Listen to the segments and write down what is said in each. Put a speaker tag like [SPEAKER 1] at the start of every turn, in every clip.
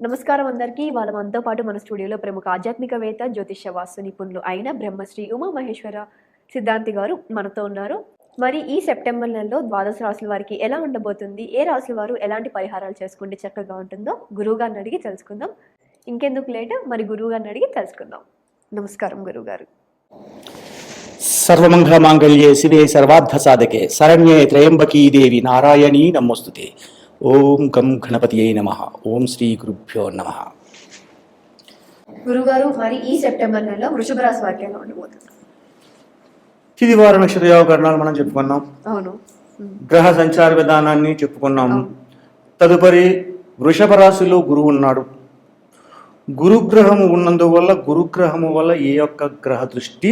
[SPEAKER 1] నమస్కారం అందరికీ. ఇవాళ మనతో పాటు మన స్టూడియోలో ప్రముఖ ఆధ్యాత్మికవేత్త, జ్యోతిష్య వాస్తు నిపుణులు అయిన బ్రహ్మశ్రీ ఉమామహేశ్వర సిద్ధాంతి గారు మనతో ఉన్నారు. మరి ఈ సెప్టెంబర్ నెలలో ద్వాదశ రాశుల వారికి ఎలా ఉండబోతుంది? ఏ రాశుల వారు ఎలాంటి పరిహారాలు చేసుకుంటే చక్కగా ఉంటుందో గురువుగారిని అడిగి తెలుసుకుందాం. ఇంకెందుకు లేట్, మరి గురువుగారిని అడిగి తెలుసుకుందాం. నమస్కారం గురువుగారు.
[SPEAKER 2] సర్వమంగళ మాంగళ్యే శివే సర్వార్థ సాధకే శరణ్యే త్రయంబకీ దేవి నారాయణీ నమోస్తుతే. ఓం గం గణపతియే నమః. ఓం శ్రీ గురుభ్యో నమః.
[SPEAKER 1] గురుగారు, మరి ఈ సెప్టెంబర్ నెలలో వృషభ రాశి వారికి ఎలా ఉండబోతుంది?
[SPEAKER 2] తిదివార నక్షత్ర యోగకరణాలు మనం చెప్పుకున్నాం.
[SPEAKER 1] అవును.
[SPEAKER 2] గ్రహ సంచార విధానాన్ని చెప్పుకున్నాం. తదుపరి వృషభ రాశిలో గురువు ఉన్నాడు. గురుగ్రహము ఉన్నందువల్ల గురుగ్రహము వల్ల ఏ ఒక్క గ్రహ దృష్టి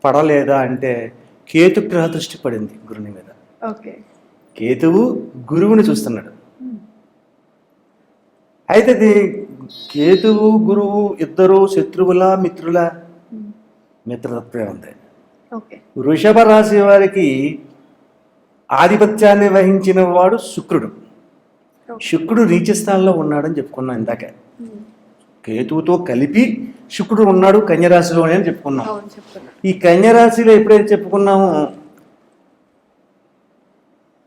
[SPEAKER 2] పడలేదా అంటే కేతుగ్రహ దృష్టి పడింది గురుని మీద.
[SPEAKER 1] ఓకే.
[SPEAKER 2] కేతువు గురువుని చూస్తున్నాడు. అయితే కేతువు గురువు ఇద్దరు శత్రువుల మిత్రుల మిత్రతత్వే ఉంది. వృషభ రాశి వారికి ఆధిపత్యాన్ని వహించిన వాడు శుక్రుడు. శుక్రుడు నీచస్థానంలో ఉన్నాడని చెప్పుకున్నాం ఇందాక. కేతువుతో కలిపి శుక్రుడు ఉన్నాడు కన్యరాశిలోనే అని చెప్పుకున్నాం. ఈ కన్యరాశిలో ఎప్పుడైతే చెప్పుకున్నామో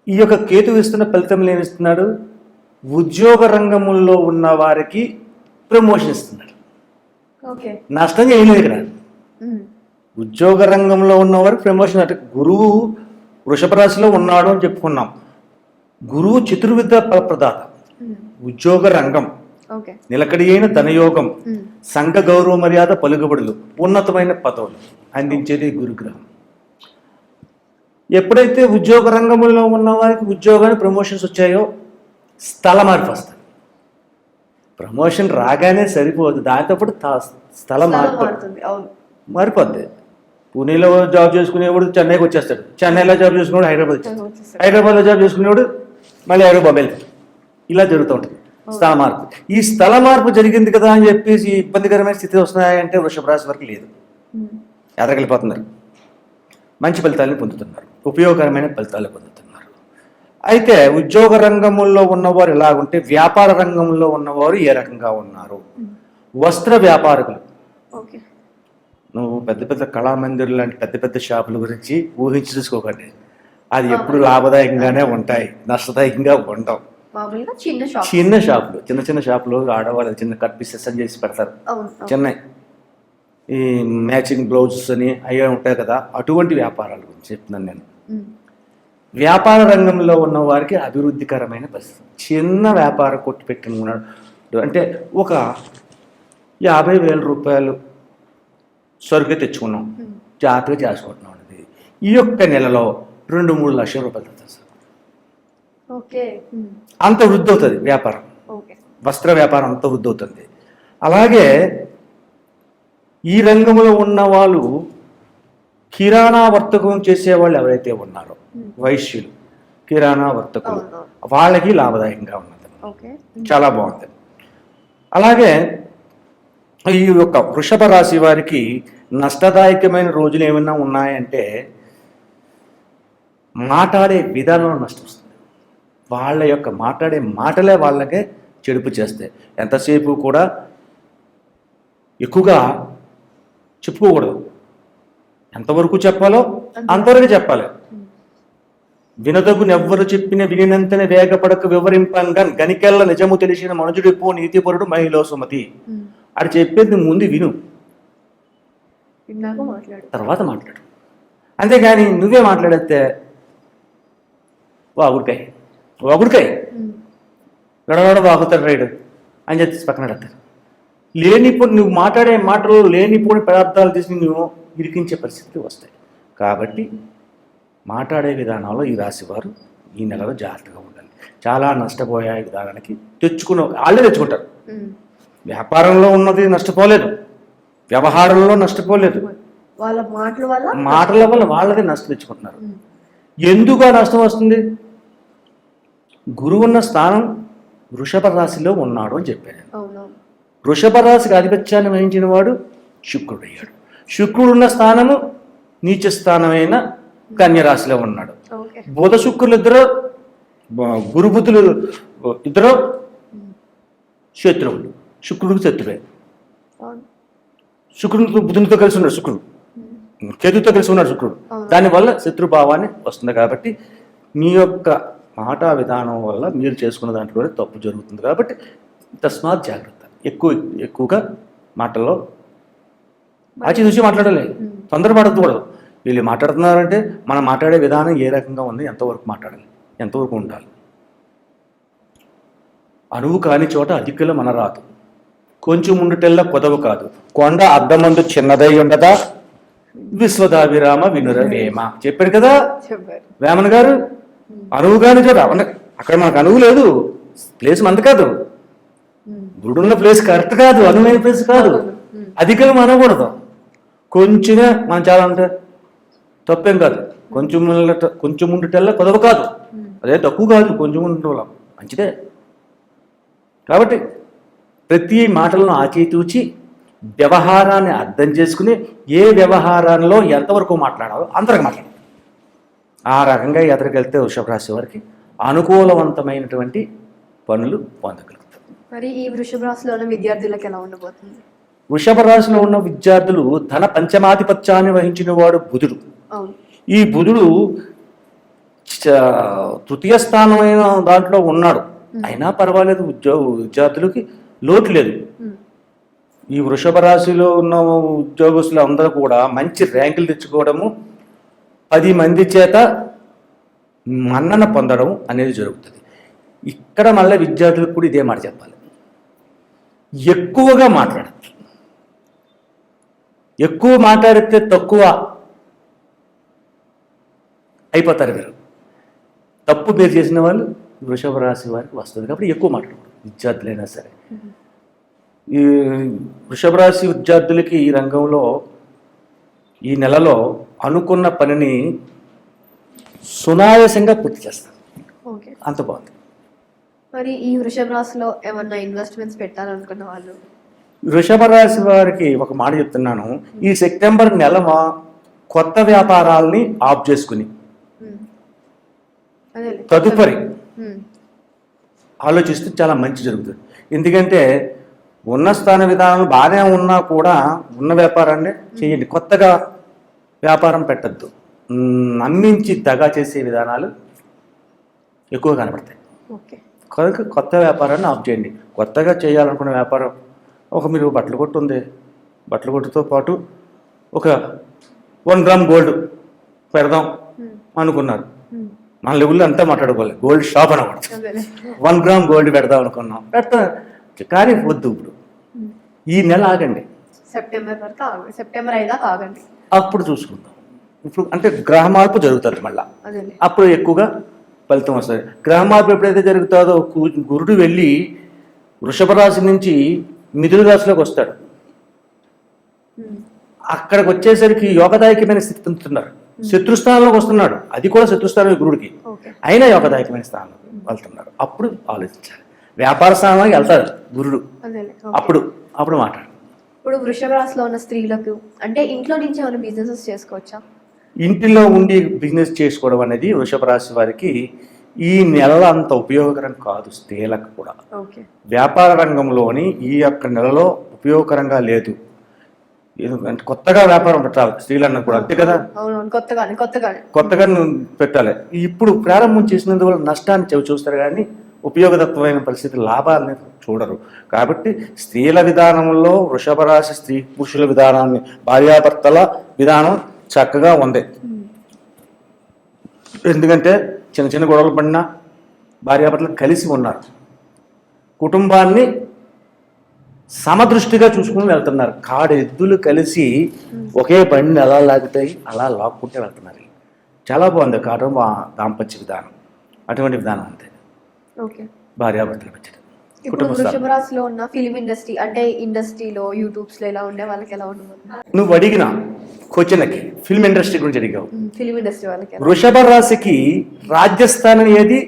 [SPEAKER 2] ఈ యొక్క కేతువు ఇస్తున్న ఫలితం ఏమిస్తున్నాడు? ఉద్యోగ రంగంలో ఉన్న వారికి ప్రమోషన్ ఇస్తున్నాడు. నష్టం చేయలేదు ఇక్కడ. ఉద్యోగ రంగంలో ఉన్నవారికి ప్రమోషన్. అంటే గురువు వృషభ రాశిలో ఉన్నాడు అని చెప్పుకున్నాం. గురువు చతుర్విధ ప్రదాత. ఉద్యోగ రంగం, నిలకడి అయిన ధనయోగం, సంఘ గౌరవ మర్యాద పలుకుబడులు, ఉన్నతమైన పదవులు అందించేది గురుగ్రహం. ఎప్పుడైతే ఉద్యోగ రంగంలో ఉన్న వారికి ఉద్యోగానికి ప్రమోషన్స్ వచ్చాయో స్థల మార్పు వస్తుంది. ప్రమోషన్ రాగానే సరిపోదు, దాంతో పాటు స్థల మార్పు మారిపోద్ది. పూణేలో జాబ్ చేసుకునేవాడు చెన్నైకి వచ్చేస్తాడు, చెన్నైలో జాబ్ చేసుకునేవాడు హైదరాబాద్ వచ్చేస్తాడు, హైదరాబాద్లో జాబ్ చేసుకునేవాడు మళ్ళీ హైదరాబాద్ వెళ్తాడు. ఇలా జరుగుతూ ఉంటుంది స్థల మార్పు. ఈ స్థల మార్పు జరిగింది కదా అని చెప్పేసి ఇబ్బందికరమైన స్థితి వస్తున్నాయంటే వృషభ రాశి వరకు లేదు. ఎదగలిపోతున్నారు, మంచి ఫలితాలను పొందుతున్నారు, ఉపయోగకరమైన ఫలితాలు పొందుతున్నారు. అయితే ఉద్యోగ రంగంలో ఉన్నవారు ఎలాగుంటే వ్యాపార రంగంలో ఉన్నవారు ఏ రకంగా ఉన్నారు? వస్త్ర వ్యాపారకులు, నువ్వు పెద్ద పెద్ద కళామందిర్ లాంటి పెద్ద పెద్ద షాపుల గురించి ఊహించి చూసుకోకండి. అది ఎప్పుడు లాభదాయకంగానే ఉంటాయి, నష్టదాయకంగా ఉండవు. చిన్న షాపులు, చిన్న చిన్న షాపులు ఆడవాళ్ళు చిన్న కట్ పీసెస్ అని చేసి పెడతారు. చిన్న ఈ మ్యాచింగ్ బ్లౌజెస్ అని అవి ఉంటాయి కదా, అటువంటి వ్యాపారాల గురించి చెప్తున్నాను నేను. వ్యాపార రంగంలో ఉన్న వారికి అభివృద్ధికరమైన పరిస్థితి. చిన్న వ్యాపారం కొట్టు పెట్టుకున్నాడు అంటే ఒక 50,000 రూపాయలు సరుకు తెచ్చుకున్నాం, జాగ్రత్తగా చేసుకుంటున్నాం. అనేది ఈ యొక్క నెలలో 2-3 లక్షల రూపాయలు అవుతుంది సార్. అంత వృద్ధి అవుతుంది వ్యాపారం. వస్త్ర వ్యాపారం అంత వృద్ధి అవుతుంది. అలాగే ఈ రంగంలో ఉన్న వాళ్ళు కిరాణా వర్తకం చేసేవాళ్ళు ఎవరైతే ఉన్నారో వైశ్యులు, కిరాణా వర్తకులు, వాళ్ళకి లాభదాయకంగా ఉన్నది, చాలా బాగుంది. అలాగే ఈ యొక్క వృషభ రాశి వారికి నష్టదాయకమైన రోజులు ఏమైనా ఉన్నాయంటే మాట్లాడే విధానంలో నష్టం వస్తుంది. వాళ్ళ యొక్క మాట్లాడే మాటలే వాళ్ళకే చెడుపు చేస్తాయి. ఎంతసేపు కూడా ఎక్కువగా చెప్పుకోకూడదు. ఎంతవరకు చెప్పాలో అంతవరకు చెప్పాలి. వినదగునెవ్వరు చెప్పిన వినినంతనే వేగపడక వివరింపంగా గనికెళ్ళ నిజము తెలిసిన మనుజుడిపో నీతిపరుడు మహిళ సుమతి. అది చెప్పేది ముందు విను, తర్వాత మాట్లాడు. అంతేగాని నువ్వే మాట్లాడితే వాగుడికాయ గడగడ వాగుతాడు రైడు అని చెప్పి పక్కన పెడతారు. లేనిపోయి నువ్వు మాట్లాడే మాటలు లేనిపోని పదార్థాలు తీసి నువ్వు ఇరికించే పరిస్థితి వస్తాయి. కాబట్టి మాట్లాడే విధానంలో ఈ రాశి వారు ఈ నెలలో జాగ్రత్తగా ఉండాలి. చాలా నష్టపోయే విధానానికి వాళ్ళే తెచ్చుకుంటారు. వ్యాపారంలో ఉన్నది నష్టపోలేదు, వ్యవహారంలో నష్టపోలేదు, మాటల వల్ల వాళ్ళదే నష్టం తెచ్చుకుంటున్నారు. ఎందుకు నష్టం వస్తుంది? గురువు ఉన్న స్థానం వృషభ రాశిలో ఉన్నాడు అని చెప్పాను. వృషభ రాశికి ఆధిపత్యాన్ని వహించిన వాడు శుక్రుడు అయ్యాడు. శుక్రుడున్న స్థానము నీచ స్థానమైన కన్యరాశిలో ఉన్నాడు. బుధ శుక్రులు ఇద్దరు, గురు బుధులు ఇద్దరు శత్రువులు. శుక్రుడికి శత్రువే.
[SPEAKER 1] అవును.
[SPEAKER 2] శుక్రుడితో బుధునితో కలిసి ఉన్నాడు శుక్రుడు, కేతుతో కలిసి ఉన్నాడు శుక్రుడు.
[SPEAKER 1] అవును.
[SPEAKER 2] దానివల్ల శత్రుభావాన్ని వస్తుంది. కాబట్టి మీ యొక్క మాట విధానం వల్ల మీరు చేసుకున్న దాంట్లోనే తప్పు జరుగుతుంది. కాబట్టి తస్మాత్ జాగ్రత్త. ఎక్కువగా మాటల్లో ఆచితూచి మాట్లాడాలి. తొందరపడకూడదు. వీళ్ళు మాట్లాడుతున్నారంటే మనం మాట్లాడే విధానం ఏ రకంగా ఉంది, ఎంతవరకు మాట్లాడాలి, ఎంతవరకు ఉండాలి. అనువు కాని చోట అధికుల మన రాదు, కొంచెం ఉండుటెల్లా కొదవు కాదు, కొండ అద్దమందు చిన్నదై ఉండదా, విశ్వదాభిరామ వినుర వేమ. చెప్పాడు కదా
[SPEAKER 1] చెప్పారు.
[SPEAKER 2] వేమన్ గారు. అనువు కాని చోట అక్కడ మనకు అనువు లేదు, ప్లేస్ మనది కాదు, గురుడున్న ప్లేస్ కరెక్ట్ కాదు, అనువైన ప్లేస్ కాదు. అధికం అనకూడదు, కొంచెమే మనం చాలా అంటే తప్పేం కాదు. కొంచెం ఉండుటల్లా కొదవ కాదు, అదే తక్కువ కాదు, కొంచెం ఉండటం మంచిదే. కాబట్టి ప్రతి మాటలను ఆచితూచి వ్యవహారాన్ని అర్థం చేసుకుని ఏ వ్యవహారంలో ఎంతవరకు మాట్లాడాలో అంతవరకు మాట్లాడాలి. ఆ రకంగా ఎదురుకెళ్తే వృషభ రాశి వారికి అనుకూలవంతమైనటువంటి పనులు పొందగలుగుతారు.
[SPEAKER 1] మరి ఈ వృషభ రాశిలో ఉన్న విద్యార్థులకు ఎలా ఉండబోతుంది?
[SPEAKER 2] వృషభ రాశిలో ఉన్న విద్యార్థులు ధన పంచమాధిపత్యాన్ని వహించిన వాడు బుధుడు.
[SPEAKER 1] అవును.
[SPEAKER 2] ఈ బుధుడు తృతీయ స్థానమైన దాంట్లో ఉన్నాడు. అయినా పర్వాలేదు, విద్యార్థులకి లోటు లేదు. ఈ వృషభ రాశిలో ఉన్న ఉద్యోగస్తులు అందరూ కూడా మంచి ర్యాంకులు తెచ్చుకోవడము, 10 మంది చేత మన్నన పొందడం అనేది జరుగుతుంది. ఇక్కడ మళ్ళీ విద్యార్థులకు కూడా ఇదే మాట చెప్పాలి, ఎక్కువగా మాట్లాడచ్చు. ఎక్కువ మాట్లాడితే తక్కువ అయిపోతారు మీరు. తప్పు మీరు చేసిన వాళ్ళు వృషభ రాశి వారికి వస్తుంది. కాబట్టి ఎక్కువ మాట్లాడకూడదు విద్యార్థులైనా సరే. ఈ వృషభ రాశి విద్యార్థులకి ఈ రంగంలో ఈ నెలలో అనుకున్న పనిని సునాయాసంగా పూర్తి చేస్తారు.
[SPEAKER 1] ఓకే.
[SPEAKER 2] అంత బాగుంది.
[SPEAKER 1] మరి ఈ వృషభ రాశిలో ఏమన్నా ఇన్వెస్ట్మెంట్స్ పెట్టాలనుకున్న వాళ్ళు?
[SPEAKER 2] వృషభ రాశి వారికి ఒక మాట చెప్తున్నాను, ఈ సెప్టెంబర్ నెల కొత్త వ్యాపారాలని ఆఫ్ చేసుకుని తదుపరి ఆలోచిస్తే చాలా మంచి జరుగుతుంది. ఎందుకంటే ఉన్న స్థాన విధానం బాగానే ఉన్నా కూడా ఉన్న వ్యాపారాన్ని చేయండి, కొత్తగా వ్యాపారం పెట్టద్దు. నమ్మించి దగా చేసే విధానాలు ఎక్కువ కనబడతాయి. కనుక కొత్త వ్యాపారాన్ని ఆఫ్ చేయండి. కొత్తగా చేయాలనుకున్న వ్యాపారం, మీరు బట్టల కొట్టు ఉంది, బట్టల కొట్టుతో పాటు ఒక 1 గ్రామ్ గోల్డ్ పెడదాం అనుకున్నారు. మన లెవెల్లో అంతా మాట్లాడుకోవాలి, గోల్డ్ షాప్ అనకూడదు. 1 గ్రామ్ గోల్డ్ పెడదాం అనుకున్నాం, కానీ వద్దు. ఇప్పుడు ఈ నెల ఆగండి,
[SPEAKER 1] సెప్టెంబర్ అయ్యాక ఆగండి,
[SPEAKER 2] అప్పుడు చూసుకుందాం. ఇప్పుడు అంటే గ్రహ మార్పు జరుగుతుంది మళ్ళా, అప్పుడు ఎక్కువగా ఫలితం వస్తుంది. గ్రహ మార్పు ఎప్పుడైతే జరుగుతుందో గురుడు వెళ్ళి వృషభ రాశి నుంచి మిథున రాశిలోకి వస్తాడు. అక్కడికి వచ్చేసరికి యోగదాయకమైన స్థితి పొందుతున్నారు. శత్రుస్థానంలోకి వస్తున్నాడు, అది కూడా శత్రుస్థానం గురుడికి, అయినా యోగదాయకమైన స్థానంలో వెళ్తున్నారు. అప్పుడు ఆలోచించాలి. వ్యాపార స్థానానికి వెళ్తాడు గురుడు, అప్పుడు మాట్లాడు.
[SPEAKER 1] ఇప్పుడు వృషభ రాశిలో ఉన్న స్త్రీలకు అంటే ఇంట్లో నుంచి ఏమైనా బిజినెస్ చేసుకోవచ్చా?
[SPEAKER 2] ఇంటిలో ఉండి బిజినెస్ చేసుకోవడం అనేది వృషభ రాశి వారికి ఈ నెలలో అంత ఉపయోగకరం కాదు. స్త్రీలకు కూడా వ్యాపార రంగంలోని ఈ యొక్క నెలలో ఉపయోగకరంగా లేదు. ఎందుకంటే కొత్తగా వ్యాపారం పెట్టాలి స్త్రీలన్నా కూడా, అంతే కదా, కొత్తగా పెట్టాలి. ఇప్పుడు ప్రారంభం చేసినందువల్ల నష్టాన్ని చూస్తారు కానీ ఉపయోగదత్వమైన పరిస్థితి లాభాలని చూడరు. కాబట్టి స్త్రీల విధానంలో వృషభ రాశి స్త్రీ పురుషుల విధానాన్ని, భార్యాభర్తల విధానం చక్కగా ఉంది. ఎందుకంటే చిన్న చిన్న గొడవలు పడినా భార్యాభర్తలు కలిసి ఉన్నారు, కుటుంబాన్ని సమదృష్టిగా చూసుకుని వెళ్తున్నారు. కాడెద్దులు కలిసి ఒకే బండిని ఎలా లాగుతాయి అలా లాక్కుంటే వెళ్తున్నారు. చాలా బాగుంది కుటుంబ దాంపత్య విధానం, అటువంటి విధానం ఉంది భార్యాభర్తల మధ్య.
[SPEAKER 1] ఇప్పుడు వృషభ రాశిలో ఉన్న ఫిల్మ్ ఇండస్ట్రీ అంటే ఇండస్ట్రీలో యూట్యూబ్స్ లో ఎలా ఉండే వాళ్ళకి ఎలా ఉండదు?
[SPEAKER 2] నువ్వు అడిగిన క్వశ్చన్కి ఫిల్మ్ ఇండస్ట్రీ గురించి అడిగావు.
[SPEAKER 1] ఫిల్మ్ ఇండస్ట్రీ వాళ్ళకి
[SPEAKER 2] వృషభ రాశికి రాజ్యస్థానం ఏది?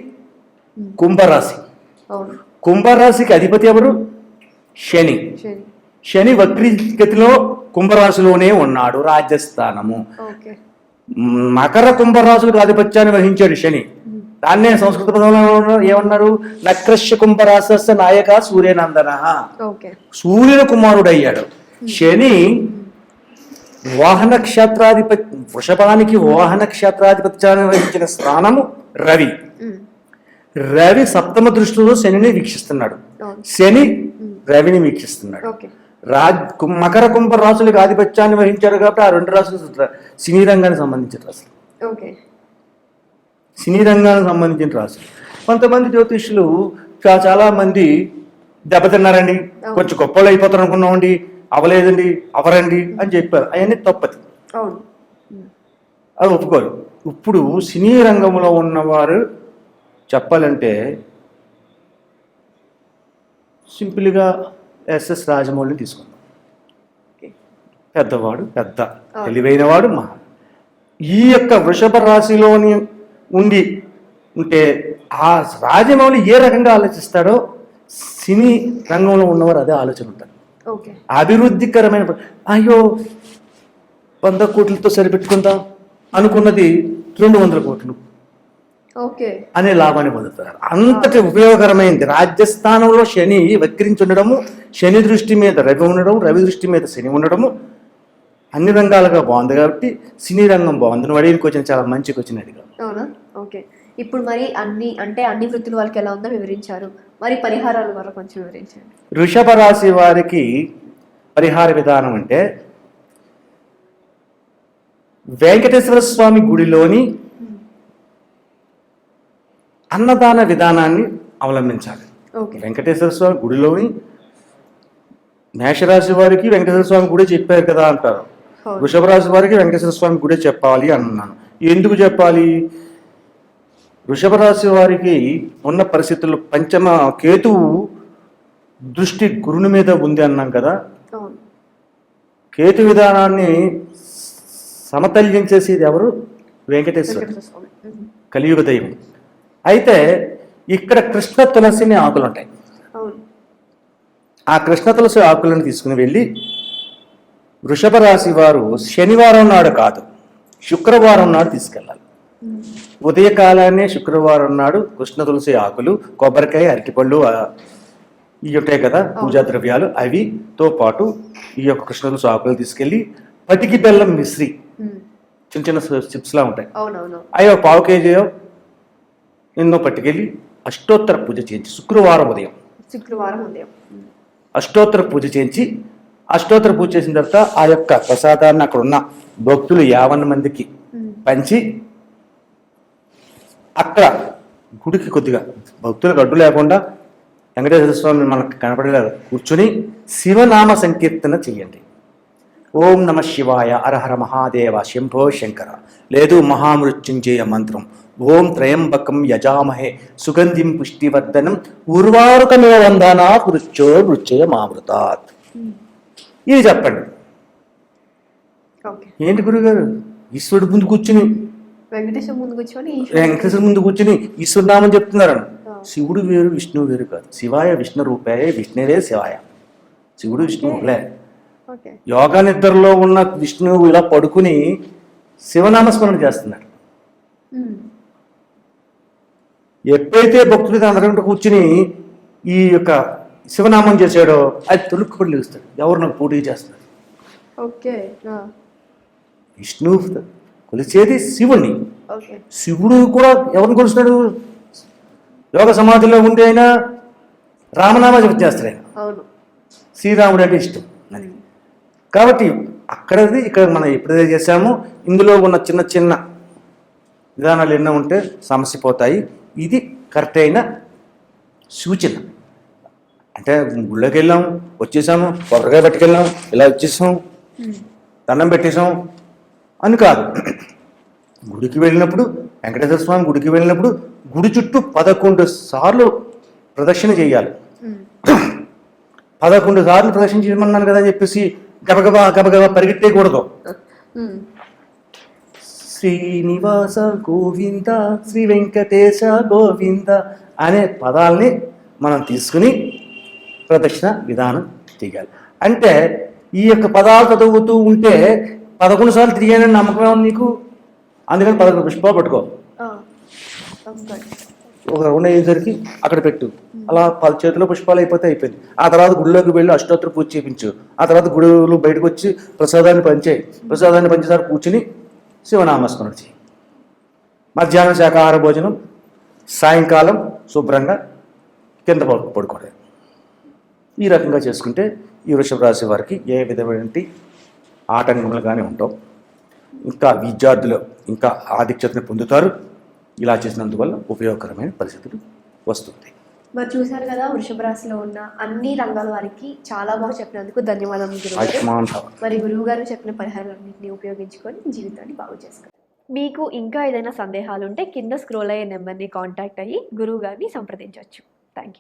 [SPEAKER 2] కుంభరాశి. కుంభరాశికి అధిపతి ఎవరు? శని. శని వక్రీగతిలో కుంభరాశిలోనే ఉన్నాడు, రాజ్యస్థానము. మకర కుంభరాశులకు ఆధిపత్యాన్ని వహించాడు శని, దాన్నే సంస్కృత పదంలో ఏమన్నారు? నక్రశ్య కుంభరాశస్య నాయక సూర్యనందన.
[SPEAKER 1] ఓకే.
[SPEAKER 2] సూర్యుని కుమారుడు అయ్యాడు. శని వాహన క్షేత్రాధిపతి, వృషభానికి వాహన క్షేత్రాధిపత్యాన్ని వహించిన స్థానము రవి. రవి సప్తమ దృష్టిలో శనిని వీక్షిస్తున్నాడు, శని రవిని వీక్షిస్తున్నాడు. మకర కుంభ రాశులకు ఆధిపత్యాన్ని వహించారు కాబట్టి ఆ రెండు రాశులు సినీ రంగానికి సంబంధించిన రాశులు. సినీ రంగానికి సంబంధించిన రాశులు. కొంతమంది జ్యోతిష్యులు చాలా మంది దెబ్బతిన్నారండి, కొంచెం గొప్పలు అయిపోతారు అనుకున్నామండి, అవలేదండి, అవరండి అని చెప్పారు. అవన్నీ తప్పది, అది ఒప్పుకోరు. ఇప్పుడు సినీ రంగంలో ఉన్నవారు చెప్పాలంటే సింపుల్గా ఎస్ఎస్ రాజమౌళిని తీసుకుందాం. పెద్దవాడు, పెద్ద తెలివైనవాడు, మహా. ఈ యొక్క వృషభ రాశిలోని ఉంటే ఆ రాజమౌళి ఏ రకంగా ఆలోచిస్తాడో సినీ రంగంలో ఉన్నవారు అదే ఆలోచన ఉంటారు. అభివృద్ధికరమైన, అయ్యో 100 కోట్లతో సరిపెట్టుకుందాం అనుకున్నది 200 కోట్లు అనే లాభాన్ని పొందుతారు. అంతటి ఉపయోగకరమైనది. రాజ్యస్థానంలో శని వక్రించి ఉండడము, శని దృష్టి మీద రవి ఉండడం, రవి దృష్టి మీద శని ఉండడము అన్ని రంగాలుగా బాగుంది కాబట్టి సినీ రంగం బాగుంది. అడిగికి వచ్చిన చాలా మంచిగా వచ్చినది.
[SPEAKER 1] అవునా? ఓకే. ఇప్పుడు మరి అన్ని వృత్తుల వాళ్ళకి ఎలా ఉందో వివరించారు, మరి పరిహారాల ద్వారా కొంచెం వివరించండి.
[SPEAKER 2] వృషభ రాశి వారికి పరిహార విధానం అంటే వెంకటేశ్వర స్వామి గుడిలోని అన్నదాన విధానాన్ని అవలంబించాలి. వెంకటేశ్వర స్వామి గుడిలోని మేషరాశి వారికి వెంకటేశ్వర స్వామి గుడి చెప్పారు కదా అంటారు, వృషభ రాశి వారికి వెంకటేశ్వర స్వామి గుడి చెప్పాలి అన్నాను. ఎందుకు చెప్పాలి? వృషభ రాశి వారికి ఉన్న పరిస్థితుల్లో పంచమ కేతువు దృష్టి గురుని మీద ఉంది అన్నాం కదా. కేతు విధానాన్ని సమతల్యం చేసేది ఎవరు? వెంకటేశ్వరుడు, కలియుగ దైవం. అయితే ఇక్కడ కృష్ణ తులసిని ఆకులు ఉంటాయి. ఆ కృష్ణ తులసి ఆకులను తీసుకుని వెళ్ళి వృషభ రాశి వారు శనివారం నాడు కాదు, శుక్రవారం నాడు తీసుకెళ్ళాలి. ఉదయకాలాన్నే శుక్రవారం నాడు కృష్ణ తులసి ఆకులు, కొబ్బరికాయ, అరటిపళ్ళు ఇవి ఉంటాయి కదా పూజా ద్రవ్యాలు, అవితో పాటు ఈ యొక్క కృష్ణ తులసి ఆకులు తీసుకెళ్ళి పటికి బెల్లం మిశ్రి చిన్న చిన్న చిప్స్లా ఉంటాయి, అవి 1/4 kg ఎన్నో పట్టుకెళ్ళి అష్టోత్తర పూజ చేయించి శుక్రవారం ఉదయం అష్టోత్తర పూజ చేయించి, అష్టోత్తర పూజ చేసిన తర్వాత ఆ యొక్క ప్రసాదాన్ని అక్కడ ఉన్న భక్తులు 50 మందికి పంచి అక్కడ గుడికి కొద్దిగా భక్తులకు అడ్డు లేకుండా వెంకటేశ్వర స్వామి మనకు కనపడేలా కూర్చుని శివనామ సంకీర్తన చెయ్యండి. ఓం నమ శివాయ, హరహర మహాదేవ, శంభో శంకర, లేదు మహామృత్యుంజయ మంత్రం, ఓం త్రయంబకం యజామహే సుగంధిం పుష్టివర్ధనం ఉర్వారుకమే వందనా మృత్యో మృత్యయ మామృతాత్. ఇది చెప్పండి. ఏంటి గురుగారు? ఈశ్వరుడు ముందు కూర్చుని వెంకటేశ్వర ముందు కూర్చుని ఈశ్వరునామని చెప్తున్నారు. శివుడు వేరు, విష్ణువు వేరు కాదు. శివాయ విష్ణు రూపాయ, విష్ణువే శివాయ. శివుడు విష్ణువులే. యోగా నిద్రలో ఉన్న విష్ణువు ఇలా పడుకుని శివనామస్మరణ చేస్తున్నాడు. ఎప్పుడైతే భక్తుడికి అందరంటే కూర్చుని ఈ యొక్క శివనామం చేశాడో అది తొలుక్కుపడి లేస్తాడు. ఎవరు నాకు పోటీ చేస్తారు? విష్ణువు కొలిచేది శివుణ్ణి. శివుడు కూడా ఎవరిని కొలుస్తున్నాడు? యోగ సమాధిలో ఉండి అయినా రామనామ జపం చేస్తాడు. ఆయన శ్రీరాముడు అంటే ఇష్టం. కాబట్టి అక్కడది ఇక్కడ మనం ఎప్పుడైతే చేశామో ఇందులో ఉన్న చిన్న చిన్న విధానాలు ఎన్నో ఉంటే సమస్య పోతాయి. ఇది కరెక్ట్ అయిన సూచన. అంటే గుళ్ళోకి వెళ్ళాం, వచ్చేసాము, కొబ్బరికాయ పట్టుకెళ్ళాం, ఇలా వచ్చేసాం, దండం పెట్టేసాం అని కాదు. గుడికి వెళ్ళినప్పుడు, వెంకటేశ్వర స్వామి గుడికి వెళ్ళినప్పుడు గుడి చుట్టూ 11 సార్లు ప్రదక్షిణ చేయాలి. 11 సార్లు ప్రదక్షిణ చేయమన్నాను కదా అని చెప్పేసి గబగబా గబగబా పరిగెట్టేయకూడదు. శ్రీనివాస గోవింద, శ్రీ వెంకటేశ గోవింద అనే పదాలని మనం తీసుకుని ప్రదక్షిణ విధానం చేయాలి. అంటే ఈ యొక్క పదాలు చదువుతూ ఉంటే 11 సార్లు తిరిగానని నమ్మకం నీకు, అందుకని 11 పుష్పాలు పట్టుకో. ఒక రౌండ్ అయ్యేసరికి అక్కడ పెట్టు, అలా చేతిలో పుష్పాలు అయిపోతే అయిపోయింది. ఆ తర్వాత గుడిలోకి వెళ్ళి అష్టోత్తర పూజ చేయించు. ఆ తర్వాత గుడిలో బయటకు వచ్చి ప్రసాదాన్ని పంచేయి. ప్రసాదాన్ని పంచేసారి కూర్చుని శివనామస్మరణ చేయి. మధ్యాహ్నం శాకాహార భోజనం, సాయంకాలం శుభ్రంగా కింద పడుకోవడం. ఈ రకంగా చేసుకుంటే ఈ వృషభ రాశి వారికి ఏ విధమైన ఆటంకములు కానీ ఉండవు. ఇంకా విద్యార్థులు ఇంకా ఆధిక్యతను పొందుతారు. ఇలా చేసినందువల్ల ఉపయోగకరమైన పరిస్థితులు వస్తుంది.
[SPEAKER 1] మరి చూశారు కదా, వృషభ రాశిలో ఉన్న అన్ని రంగాల వారికి చాలా బాగా చెప్పినందుకు ధన్యవాదాలు గురువు.
[SPEAKER 2] ఆయుష్మాన్ భవ.
[SPEAKER 1] మరి గురువు గారు చెప్పిన పరిహారాలన్నింటినీ ఉపయోగించుకొని జీవితాన్ని బాగు చేసుకోండి. మీకు ఇంకా ఏదైనా సందేహాలు ఉంటే కింద స్క్రోల్ అయ్యే నెంబర్ని కాంటాక్ట్ అయ్యి గురువు గారిని సంప్రదించవచ్చు. Thank you.